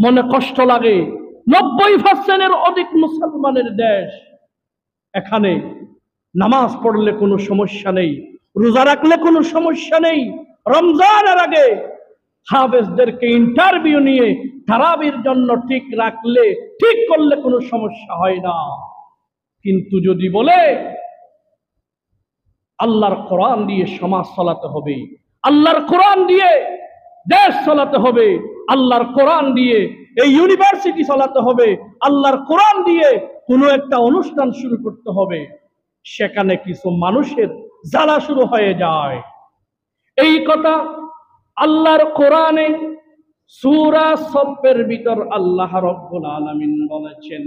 মনে কষ্ট লাগে। 90% অধিক মুসলমানের দেশ, এখানে নামাজ পড়লে কোনো সমস্যা নেই, রোজা রাখলে কোনো সমস্যা নেই, রমজানের আগে হাফেজদেরকে ইন্টারভিউ নিয়ে তারাবির জন্য ঠিক করলে কোনো সমস্যা হয় না। কিন্তু যদি বলে আল্লাহর কোরআন দিয়ে সমাজ চালাতে হবে, আল্লাহর কোরআন দিয়ে দেশ চালাতে হবে, আল্লাহর কোরআন দিয়ে এই ইউনিভার্সিটি চালাতে হবে, আল্লাহর কোরআন দিয়ে কোনো একটা অনুষ্ঠান শুরু করতে হবে, সেখানে কিছু মানুষের জ্বালা শুরু হয়ে যায়। এই কথা আল্লাহর কোরআনে সূরা সফের ভিতর আল্লাহ রাব্বুল আলামিন বলেছেন,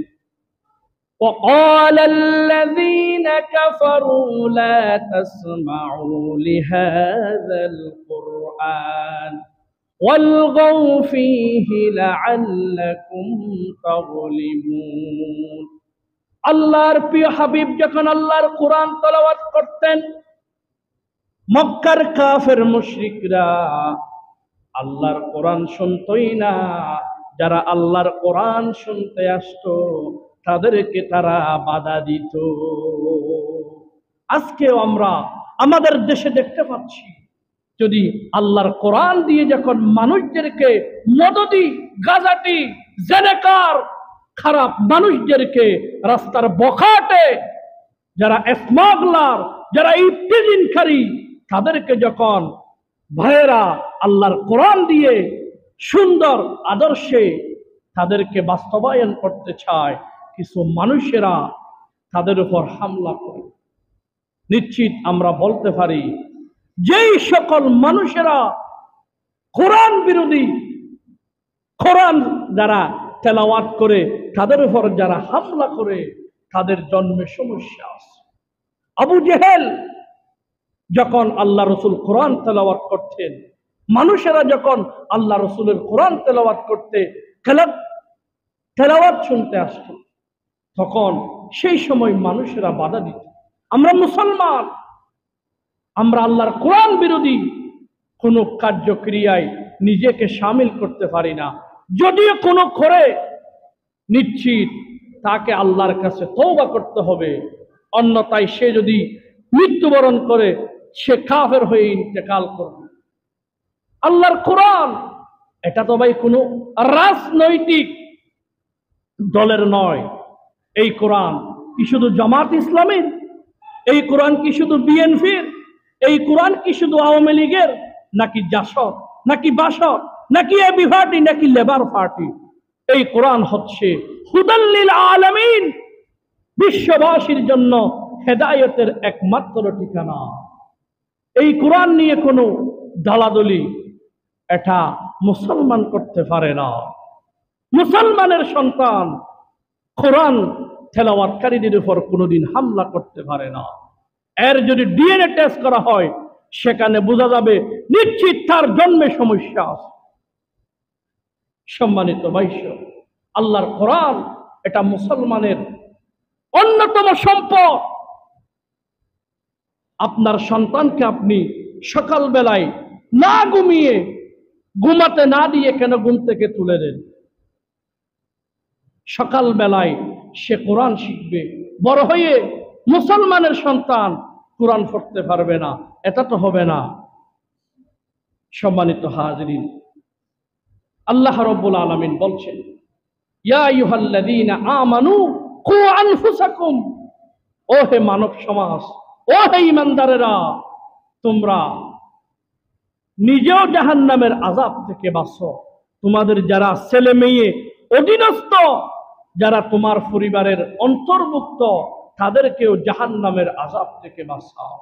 وقال الذين كفروا لا تسمعوا لهذا القرآن والغوا فيه لعلكم تغلبون। আল্লাহর প্রিয় হাবিব যখন আল্লাহর কোরআন তেলাওয়াত করতেন, মক্কার কাফের মুশরিকরা আল্লাহর কোরআন শুনতই না। যারা আল্লাহর কোরআন শুনতে আসতো তাদেরকে তারা বাধা দিত। আজকেও আমরা আমাদের দেশে দেখতে পাচ্ছি, যদি আল্লাহর কোরআন দিয়ে যখন মানুষদেরকে মদদি, গাজাটি, জেনেকার, খারাপ মানুষদেরকে রাস্তার বখাটে, যারা স্মাগলার, যারা ইফতিজিনকারী, তাদেরকে যখন ভাইয়েরা আল্লাহর কোরআন দিয়ে সুন্দর আদর্শে তাদেরকে বাস্তবায়ন করতে চায়, কিছু মানুষেরা তাদের উপর হামলা করে। নিশ্চিত আমরা বলতে পারি, যেই সকল মানুষেরা কোরআন বিরোধী, কোরআন যারা তেলাওয়াত করে তাদের উপর যারা হামলা করে, তাদের জন্মে সমস্যা আছে। আবু জেহেল যখন আল্লাহ রসুল কোরআন তেলাওয়াত করতেন, মানুষেরা যখন আল্লাহ রসুলের কোরআন তেলাওয়াত করতে তেলাওয়াত শুনতে আসত, তখন সেই সময় মানুষেরা বাধা দিত। আমরা মুসলমান, আমরা আল্লাহর কোরআন বিরোধী কোনো কার্যক্রিয়ায় নিজেকে সামিল করতে পারি না। যদিও কোনো করে, নিশ্চিত তাকে আল্লাহর কাছে তওবা করতে হবে, অন্যথায় সে যদি মৃত্যুবরণ করে সে কাফের হয়ে ইন্তেকাল করবে। আল্লাহর কোরআন এটা তো ভাই কোনো রাজনৈতিক দলের নয়। এই কোরআন কি শুধু জামাত ইসলামের? এই কোরআন কি শুধু বিএনপির? এই কোরআন কি শুধু আওয়ামী লীগের, নাকি জাসদ, নাকি বাসদ, নাকি এবি পার্টি, নাকি লেবার পার্টি? এই কোরআন হচ্ছে হুদাল লিল আলামিন, বিশ্ববাসীর জন্য হেদায়েতের একমাত্র ঠিকানা। এই কোরআন নিয়ে কোনো দালাদলি এটা মুসলমান করতে পারে না। মুসলমানের সন্তান কোরআন তেলাওয়াতকারীদের উপর কোনোদিন হামলা করতে পারে না। এর যদি ডিএনএ টেস্ট করা হয়, সেখানে বোঝা যাবে নিশ্চিত তার জন্মে সমস্যা আছে। সম্মানিত ভাইস, আল্লাহর কোরআন এটা মুসলমানের অন্যতম সম্পদ। আপনার সন্তানকে আপনি সকালবেলায় না ঘুমিয়ে, ঘুমাতে না দিয়ে কেন ঘুম থেকে তুলে দেন? সকালবেলায় সে কোরআন শিখবে, বড় হয়ে মুসলমানের সন্তান কোরআন পড়তে পারবে না, এটা তো হবে না। সম্মানিত হাজিরিন, আল্লাহ রাব্বুল আলামিন বলছেন, ইয়া আইয়ুহাল্লাযীনা আমানু কু আনফুসাকুম, ও হে মানব সমাজ, ও হে ঈমানদারেরা, তোমরা নিজেও জাহান্নামের আযাব থেকে বাঁচো, তোমাদের যারা ছেলে মেয়ে অধীনস্থ, যারা তোমার পরিবারের অন্তর্ভুক্ত, তাদেরকেও জাহান্নামের আযাব থেকে বাঁচাও।